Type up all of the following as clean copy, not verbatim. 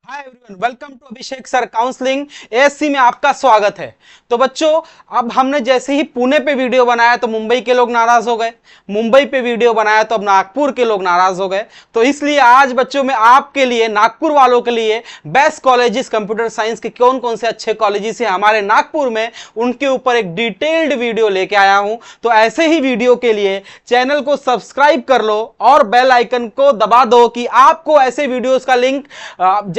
Hi everyone, welcome to Abhishek sir counselling ASC में आपका स्वागत है। तो बच्चों, अब हमने जैसे ही पुणे पे वीडियो बनाया तो मुंबई के लोग नाराज हो गए, मुंबई पे वीडियो बनाया तो अब नागपुर के लोग नाराज हो गए। तो इसलिए आज बच्चों में आपके लिए, नागपुर वालों के लिए बेस्ट कॉलेजेस कंप्यूटर साइंस के कौन कौन से अच्छे कॉलेजेस हैं हमारे नागपुर में, उनके ऊपर एक डिटेल्ड वीडियो लेके आया हूं। तो ऐसे ही वीडियो के लिए चैनल को सब्सक्राइब कर लो और बेल आइकन को दबा दो कि आपको ऐसे वीडियोस का लिंक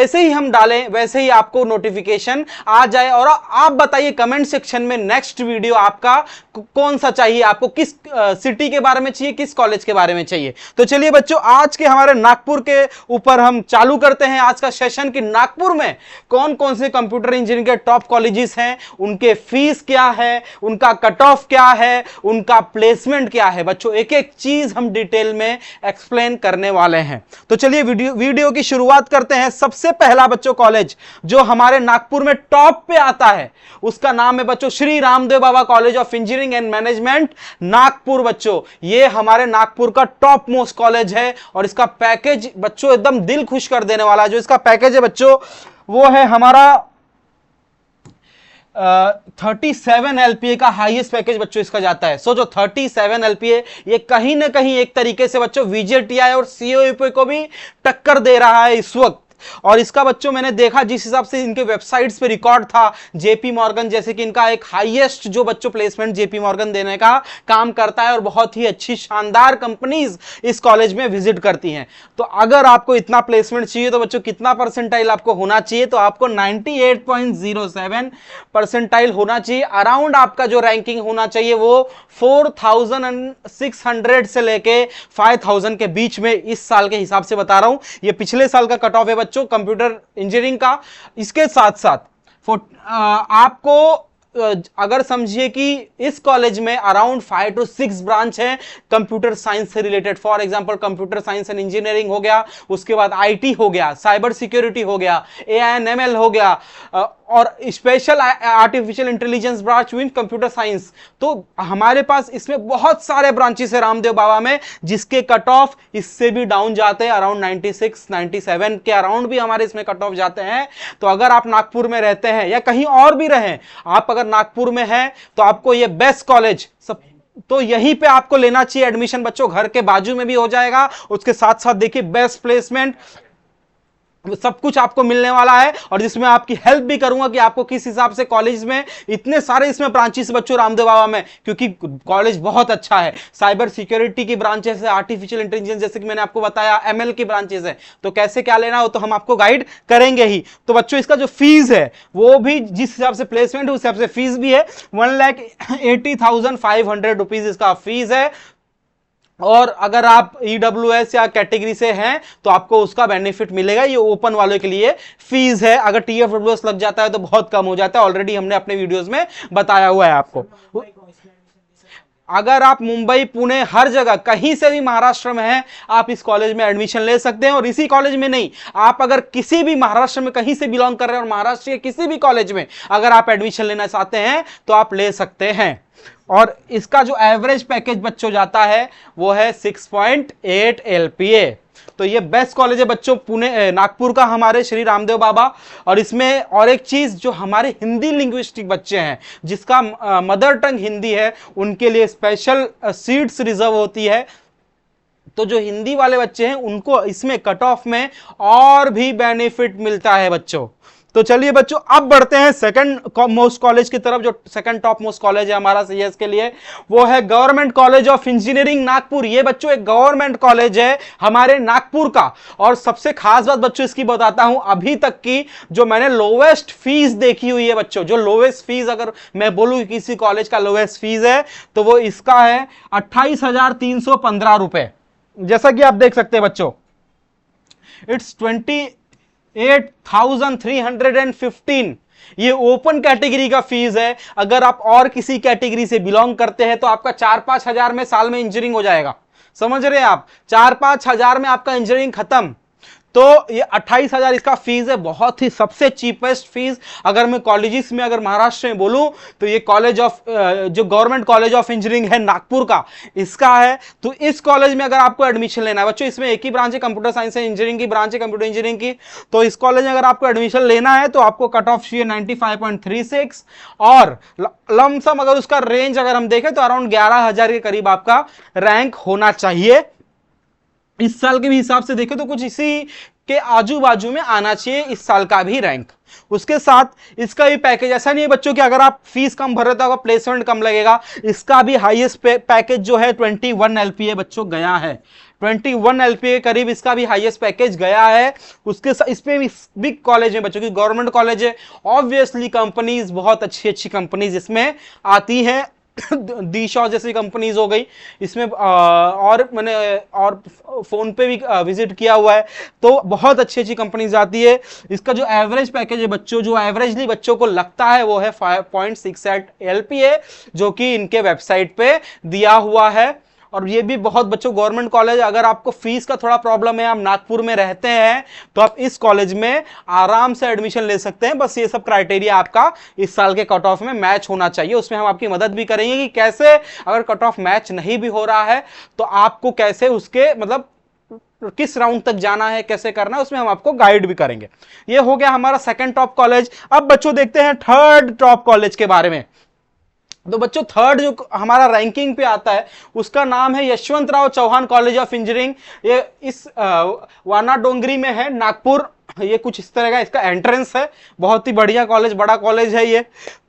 जैसे ही हम डालें वैसे ही आपको नोटिफिकेशन आ जाए। और आप बताइए कमेंट सेक्शन में नेक्स्ट वीडियो आपका कौन सा चाहिए, आपको किस सिटी के बारे में चाहिए, किस कॉलेज के बारे में चाहिए। तो चलिए बच्चों, आज के हमारे नागपुर के ऊपर हम चालू करते हैं आज का सेशन कि नागपुर में कौन कौन से कंप्यूटर इंजीनियरिंग के टॉप कॉलेजेस हैं, उनके फीस क्या है, उनका कट ऑफ क्या है, उनका प्लेसमेंट क्या है। बच्चों एक एक चीज हम डिटेल में एक्सप्लेन करने वाले हैं। तो चलिए वीडियो की शुरुआत करते हैं। सबसे पहला बच्चों कॉलेज जो हमारे नागपुर में टॉप पे आता है उसका नाम है बच्चों Shri Ramdeo Baba College of Engineering and Management Nagpur. बच्चों ये हमारे नागपुर का टॉप मोस्ट कॉलेज है और इसका पैकेज बच्चों एकदम दिल खुश कर देने वाला है। जो इसका पैकेज है बच्चों वो है हमारा 37 LPA का हाईएस्ट पैकेज बच्चों इसका जाता है। सो जो 37 LPA ये कहीं ना कहीं एक तरीके से बच्चों VJTI और COEP को भी टक्कर दे रहा है इस वक्त। और इसका बच्चों मैंने देखा जिस हिसाब से इनके वेबसाइट्स पे रिकॉर्ड था, जेपी मॉर्गन जैसे कि इनका एक हाईएस्ट जो बच्चों प्लेसमेंट जेपी मॉर्गन देने का काम करता है और बहुत ही अच्छी शानदार कंपनीज इस कॉलेज में विजिट करती हैं। तो अगर आपको इतना प्लेसमेंट चाहिए तो बच्चों कितना परसेंटाइल आपको होना चाहिए, तो आपको 98.07 परसेंटाइल होना चाहिए। अराउंड आपका जो रैंकिंग होना चाहिए वो 4600 से लेके 5000 के बीच में इस साल के हिसाब से बता रहा हूं। ये पिछले साल का कट ऑफ है बच्चों कंप्यूटर इंजीनियरिंग का। इसके साथ साथ आपको अगर समझिए कि इस कॉलेज में अराउंड 5 to 6 ब्रांच है कंप्यूटर साइंस से related. For example computer science and engineering हो गया, उसके बाद आईटी हो गया, साइबर सिक्योरिटी हो गया, एआईएनएमएल हो गया और special artificial intelligence branch with computer science. तो हमारे पास इसमें बहुत सारे ब्रांचेस है रामदेव बाबा में जिसके कट ऑफ इससे भी डाउन जाते हैं, अराउंड 96 97 के अराउंड भी हमारे इसमें कट ऑफ जाते हैं। तो अगर आप नागपुर में रहते हैं या कहीं और भी रहें, आप अगर नागपुर में हैं तो आपको ये बेस्ट कॉलेज तो यहीं पे आपको लेना चाहिए एडमिशन। बच्चों घर के बाजू में भी हो जाएगा, उसके साथ साथ देखिए बेस्ट प्लेसमेंट सब कुछ आपको मिलने वाला है और जिसमें आपकी हेल्प भी करूंगा कि आपको किस हिसाब से कॉलेज में इतने सारे इसमें ब्रांचेस बच्चों रामदेव बाबा में, क्योंकि कॉलेज बहुत अच्छा है। साइबर सिक्योरिटी की ब्रांचेस है, आर्टिफिशियल इंटेलिजेंस जैसे कि मैंने आपको बताया, ML की ब्रांचेस है। तो कैसे क्या लेना हो तो हम आपको गाइड करेंगे ही। तो बच्चों इसका जो फीस है वो भी जिस हिसाब से प्लेसमेंट है उस हिसाब से फीस भी है। 1,80,500 रुपीज इसका फीस है। और अगर आप EWS या कैटेगरी से हैं तो आपको उसका बेनिफिट मिलेगा। ये ओपन वालों के लिए फीस है। अगर TFWS लग जाता है तो बहुत कम हो जाता है, ऑलरेडी हमने अपने वीडियोस में बताया हुआ है आपको। अगर आप मुंबई, पुणे, हर जगह कहीं से भी महाराष्ट्र में हैं आप इस कॉलेज में एडमिशन ले सकते हैं। और इसी कॉलेज में नहीं, आप अगर किसी भी महाराष्ट्र में कहीं से बिलोंग कर रहे हैं और महाराष्ट्र के किसी भी कॉलेज में अगर आप एडमिशन लेना चाहते हैं तो आप ले सकते हैं। और इसका जो एवरेज पैकेज बच्चों जाता है वो है 6.8 LPA। तो ये बेस्ट कॉलेज है बच्चों पुणे नागपुर का, हमारे श्री रामदेव बाबा। और इसमें और एक चीज, जो हमारे हिंदी लिंग्विस्टिक बच्चे हैं जिसका मदर टंग हिंदी है उनके लिए स्पेशल सीट्स रिजर्व होती है। तो जो हिंदी वाले बच्चे हैं उनको इसमें कट ऑफ में और भी बेनिफिट मिलता है बच्चों। तो चलिए बच्चों अब बढ़ते हैं सेकंड मोस्ट कॉलेज की तरफ। जो सेकंड टॉप मोस्ट कॉलेज है हमारा सीएस के लिए वो है government college of engineering Nagpur. ये बच्चों एक गवर्नमेंट कॉलेज है हमारे नागपुर का। और सबसे खास बात बच्चों इसकी बताता हूं, अभी तक की जो मैंने लोवेस्ट फीस देखी हुई है बच्चों, जो लोवेस्ट फीस अगर मैं बोलूं किसी कॉलेज का लोवेस्ट फीस है तो वो इसका है 28,315 रुपए। जैसा कि आप देख सकते हैं बच्चों, इट्स 28,315। ये ओपन कैटेगरी का फीस है। अगर आप और किसी कैटेगरी से बिलोंग करते हैं तो आपका 4-5 हजार में साल में इंजीनियरिंग हो जाएगा। समझ रहे हैं आप, 4-5 हजार में आपका इंजीनियरिंग खत्म। तो ये 28,000 इसका फीस है, बहुत ही सबसे चीपेस्ट फीस। अगर मैं कॉलेजेस में अगर महाराष्ट्र में बोलूं तो ये कॉलेज ऑफ जो गवर्नमेंट कॉलेज ऑफ इंजीनियरिंग है नागपुर का, इसका है। तो इस कॉलेज में अगर आपको एडमिशन लेना है बच्चों, इसमें एक ही ब्रांच है कंप्यूटर साइंस है, इंजीनियरिंग की ब्रांच है कंप्यूटर इंजीनियरिंग की। तो इस कॉलेज में अगर आपको एडमिशन लेना है तो आपको कट ऑफ चाहिए 95.36 और लमसम अगर उसका रेंज अगर हम देखें तो अराउंड 11,000 के करीब आपका रैंक होना चाहिए। इस साल के भी हिसाब से देखें तो कुछ इसी के आजू बाजू में आना चाहिए इस साल का भी रैंक। उसके साथ इसका भी पैकेज, ऐसा नहीं है बच्चों कि अगर आप फीस कम भर रहे हो तो प्लेसमेंट कम लगेगा। इसका भी हाईएस्ट पैकेज जो है 21 LPA बच्चों गया है, 21 LPA के करीब इसका भी हाईएस्ट पैकेज गया है। उसके इसमें भी बिग कॉलेज है बच्चों की, गवर्नमेंट कॉलेज है, ऑब्वियसली कंपनीज बहुत अच्छी अच्छी कंपनीज इसमें आती हैं दीशा जैसी कंपनीज हो गई इसमें, और मैंने और फोन पे भी विजिट किया हुआ है, तो बहुत अच्छी अच्छी कंपनीज आती है। इसका जो एवरेज पैकेज है बच्चों, जो एवरेजली बच्चों को लगता है वो है 5.68 LPA, जो कि इनके वेबसाइट पे दिया हुआ है। और ये भी बहुत बच्चों गवर्नमेंट कॉलेज, अगर आपको फीस का थोड़ा प्रॉब्लम है, आप नागपुर में रहते हैं, तो आप इस कॉलेज में आराम से एडमिशन ले सकते हैं। बस ये सब क्राइटेरिया आपका इस साल के कट ऑफ में मैच होना चाहिए। उसमें हम आपकी मदद भी करेंगे कि कैसे, अगर कट ऑफ मैच नहीं भी हो रहा है तो आपको कैसे उसके मतलब किस राउंड तक जाना है, कैसे करना है, उसमें हम आपको गाइड भी करेंगे। ये हो गया हमारा सेकंड टॉप कॉलेज। अब बच्चों देखते हैं थर्ड टॉप कॉलेज के बारे में। तो बच्चों थर्ड जो हमारा रैंकिंग पे आता है उसका नाम है Yashwantrao Chavan college of engineering. ये इस वाना डोंगरी में है, नागपुर। ये कुछ इस तरह का इसका एंट्रेंस है, बहुत ही बढ़िया कॉलेज, बड़ा कॉलेज है ये।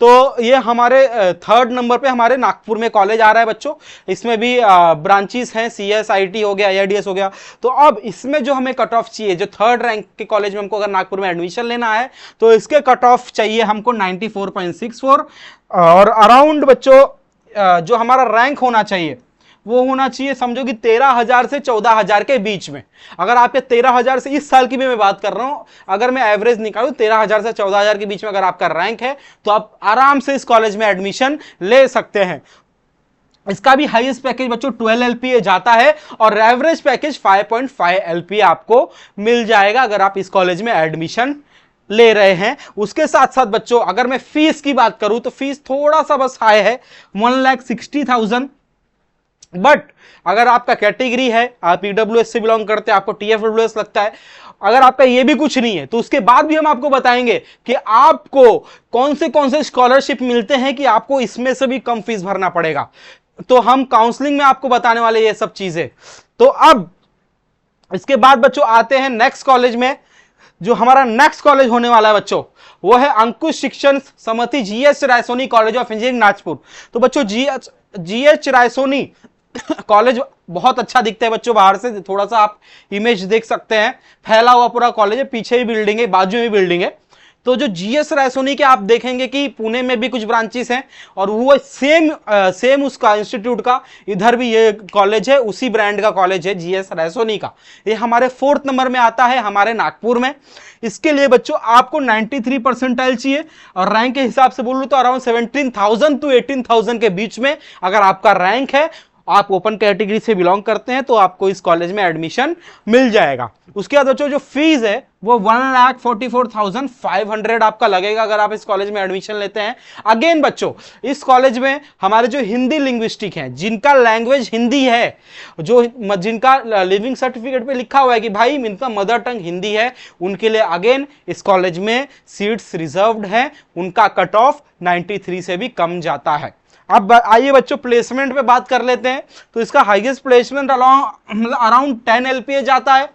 तो ये हमारे थर्ड नंबर पे हमारे नागपुर में कॉलेज आ रहा है बच्चों। इसमें भी ब्रांचेस हैं, CS IT हो गया, AIDS हो गया। तो अब इसमें जो हमें कट ऑफ चाहिए, जो थर्ड रैंक के कॉलेज में हमको अगर नागपुर में एडमिशन लेना है तो इसके कट ऑफ चाहिए हमको 94.64 और अराउंड बच्चों जो हमारा रैंक होना चाहिए वो होना चाहिए, समझो कि 13,000 से 14,000 के बीच में। अगर आपके 13,000 से, इस साल की भी मैं बात कर रहा हूं, अगर मैं एवरेज निकालूं 13,000 से 14,000 के बीच में अगर आपका रैंक है तो आप आराम से इस कॉलेज में एडमिशन ले सकते हैं। इसका भी हाईएस्ट पैकेज बच्चों 12 LPA जाता है और एवरेज पैकेज 5.5 LPA आपको मिल जाएगा अगर आप इस कॉलेज में एडमिशन ले रहे हैं। उसके साथ साथ बच्चों अगर मैं फीस की बात करूं तो फीस थोड़ा सा बस हाई है, 1,60,000। बट अगर आपका कैटेगरी है, आप EWS से बिलोंग करते हैं, आपको TFWS लगता है, अगर आपका ये भी कुछ नहीं है तो उसके बाद भी हम आपको बताएंगे कि आपको कौन से स्कॉलरशिप मिलते हैं कि आपको इसमें से भी कम फीस भरना पड़ेगा। तो हम काउंसलिंग में आपको बताने वाले ये सब चीजें। तो अब इसके बाद बच्चों आते हैं नेक्स्ट कॉलेज में। जो हमारा नेक्स्ट कॉलेज होने वाला है बच्चों वो है अंकुश शिक्षण समिति GH Raisoni college of engineering Nagpur. तो बच्चों GH रायसोनी कॉलेज बहुत अच्छा दिखता है बच्चों, बाहर से थोड़ा सा आप इमेज देख सकते हैं, फैला हुआ पूरा कॉलेज है, पीछे भी बिल्डिंग है, बाजू में भी बिल्डिंग है। तो जो GS रायसोनी के आप देखेंगे कि पुणे में भी कुछ ब्रांचेस हैं और वो सेम उसका इंस्टीट्यूट का इधर भी ये कॉलेज है, उसी ब्रांड का कॉलेज है GS रायसोनी का। ये हमारे 4th नंबर में आता है हमारे नागपुर में। इसके लिए बच्चों आपको 93 परसेंटाइल चाहिए और रैंक के हिसाब से बोलूं तो अराउंड 17,000 to 18,000 के बीच में अगर आपका रैंक है, आप ओपन कैटेगरी से बिलोंग करते हैं, तो आपको इस कॉलेज में एडमिशन मिल जाएगा। उसके बाद बच्चों जो फीस है वो 1,44,500 आपका लगेगा अगर आप इस कॉलेज में एडमिशन लेते हैं। अगेन बच्चों इस कॉलेज में हमारे जो हिंदी लिंग्विस्टिक हैं, जिनका लैंग्वेज हिंदी है, जो जिनका लिविंग सर्टिफिकेट पे लिखा हुआ है कि भाई इनका मदर टंग हिंदी है, उनके लिए अगेन इस कॉलेज में सीट्स रिजर्व्ड है। उनका कट ऑफ 93 से भी कम जाता है। अब आइए बच्चों प्लेसमेंट पे बात कर लेते हैं। तो इसका हाईएस्ट प्लेसमेंट अराउंड 10 LPA जाता है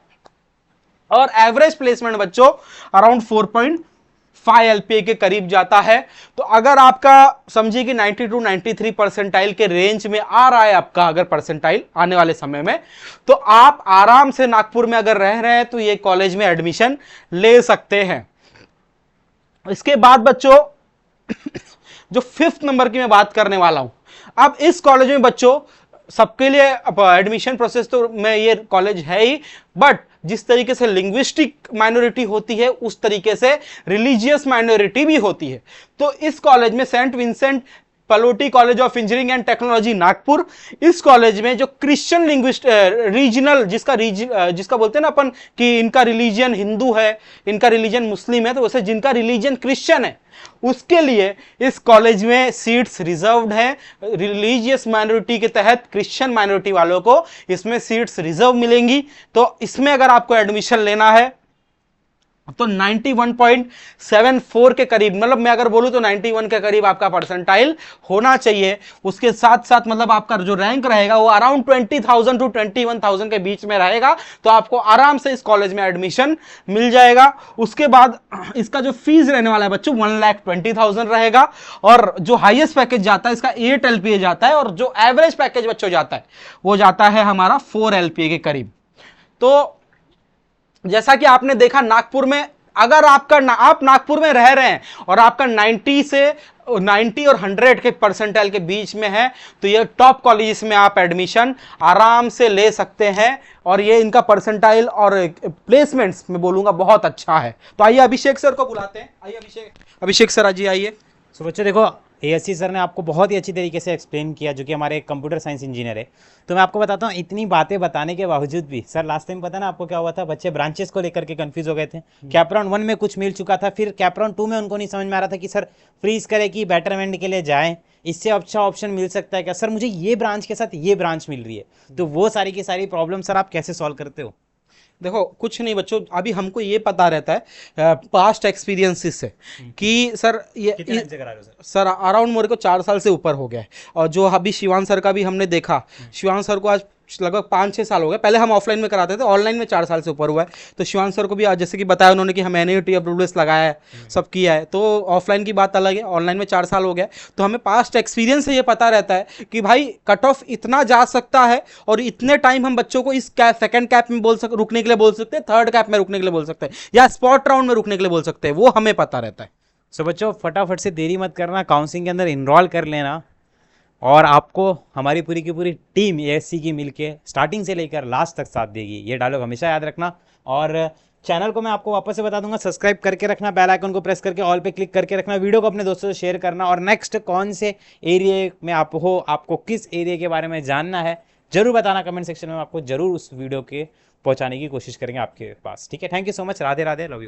और एवरेज प्लेसमेंट बच्चों अराउंड 4.5 LPA के करीब जाता है। तो अगर आपका समझिए कि 90 to 93 परसेंटाइल के रेंज में आ रहा है आपका अगर परसेंटाइल आने वाले समय में, तो आप आराम से नागपुर में अगर रह रहे हैं तो ये कॉलेज में एडमिशन ले सकते हैं। इसके बाद बच्चों जो 5th नंबर की मैं बात करने वाला हूं। अब इस कॉलेज में बच्चों सबके लिए एडमिशन प्रोसेस तो में ये कॉलेज है ही, बट जिस तरीके से लिंग्विस्टिक माइनॉरिटी होती है उस तरीके से रिलीजियस माइनॉरिटी भी होती है। तो इस कॉलेज में Saint Vincent Pallotti College of Engineering and Technology Nagpur. इस कॉलेज में जो क्रिश्चियन लिंग्विस्ट रीजनल जिसका बोलते हैं ना अपन कि इनका रिलीजन हिंदू है, इनका रिलीजन मुस्लिम है, तो वैसे जिनका रिलीजन क्रिश्चियन है उसके लिए इस कॉलेज में सीट्स रिजर्व्ड हैं। रिलीजियस माइनॉरिटी के तहत क्रिश्चियन माइनॉरिटी वालों को इसमें सीट्स रिजर्व मिलेंगी। तो इसमें अगर आपको एडमिशन लेना है तो 91.74 के करीब, मतलब मैं अगर बोलूं तो 91 के करीब आपका परसेंटाइल होना चाहिए। उसके साथ साथ मतलब आपका जो रैंक रहेगा वो अराउंड 20,000 टू 21,000 के बीच में रहेगा, तो आपको आराम से इस कॉलेज में एडमिशन मिल जाएगा। उसके बाद इसका जो फीस रहने वाला है बच्चों 1,20,000 रहेगा, और जो हाईएस्ट पैकेज जाता है इसका 8 LPA जाता है, और जो एवरेज पैकेज बच्चों जाता है वो जाता है हमारा 4 LPA के करीब। तो जैसा कि आपने देखा नागपुर में, अगर आप नागपुर में रह रहे हैं और आपका 90 और 100 के परसेंटाइल के बीच में है, तो ये टॉप कॉलेजेस में आप एडमिशन आराम से ले सकते हैं, और ये इनका परसेंटाइल और प्लेसमेंट्स में बोलूंगा बहुत अच्छा है। तो आइए अभिषेक सर को बुलाते हैं। आइए अभिषेक सर जी आइए। सो बच्चों देखो, ASC सर ने आपको बहुत ही अच्छी तरीके से एक्सप्लेन किया, जो कि हमारे कंप्यूटर साइंस इंजीनियर है। तो मैं आपको बताता हूँ, इतनी बातें बताने के बावजूद भी सर लास्ट टाइम पता ना आपको क्या हुआ था, बच्चे ब्रांचेस को लेकर के कंफ्यूज हो गए थे। कैपराउंड 1 में कुछ मिल चुका था, फिर कैपराउंड 2 में उनको नहीं समझ में आ रहा था कि सर फ्रीज करे कि बेटरमेंट के लिए जाएं, इससे अच्छा ऑप्शन मिल सकता है क्या, सर मुझे ये ब्रांच के साथ ये ब्रांच मिल रही है। तो वो सारी की सारी प्रॉब्लम सर आप कैसे सॉल्व करते हो? देखो कुछ नहीं बच्चों, अभी हमको ये पता रहता है पास्ट एक्सपीरियंसेस से कि सर ये कितने टाइम से करा रहे हो सर अराउंड मेरे को 4 साल से ऊपर हो गया है। और जो अभी शिवान सर का भी हमने देखा, शिवान सर को आज लगभग 5-6 साल हो गए। पहले हम ऑफलाइन में कराते थे, ऑनलाइन में 4 साल से ऊपर हुआ है। तो शिवान सर को भी आज जैसे कि बताया उन्होंने कि हम NIT अप्रूवल्स लगाया है, सब किया है, तो ऑफलाइन की बात अलग है, ऑनलाइन में 4 साल हो गया। तो हमें पास्ट एक्सपीरियंस से ये पता रहता है कि भाई कट ऑफ इतना जा सकता है, और इतने टाइम हम बच्चों को इस सेकंड कैप में रुकने के लिए बोल सकते हैं, थर्ड कैप में रुकने के लिए बोल सकते हैं, या स्पॉट राउंड में रुकने के लिए बोल सकते हैं, वो हमें पता रहता है। सो बच्चों फटाफट से देरी मत करना, काउंसलिंग के अंदर इनरोल कर लेना, और आपको हमारी पूरी की पूरी टीम ASC की मिलके स्टार्टिंग से लेकर लास्ट तक साथ देगी। ये डायलॉग हमेशा याद रखना। और चैनल को मैं आपको वापस से बता दूंगा, सब्सक्राइब करके रखना, बेल आइकन को प्रेस करके ऑल पे क्लिक करके रखना, वीडियो को अपने दोस्तों से शेयर करना, और नेक्स्ट कौन से एरिया में आप हो, आपको किस एरिया के बारे में जानना है जरूर बताना कमेंट सेक्शन में, आपको जरूर उस वीडियो के पहुंचाने की कोशिश करेंगे आपके पास। ठीक है, thank you so much, Radhe Radhe, love you.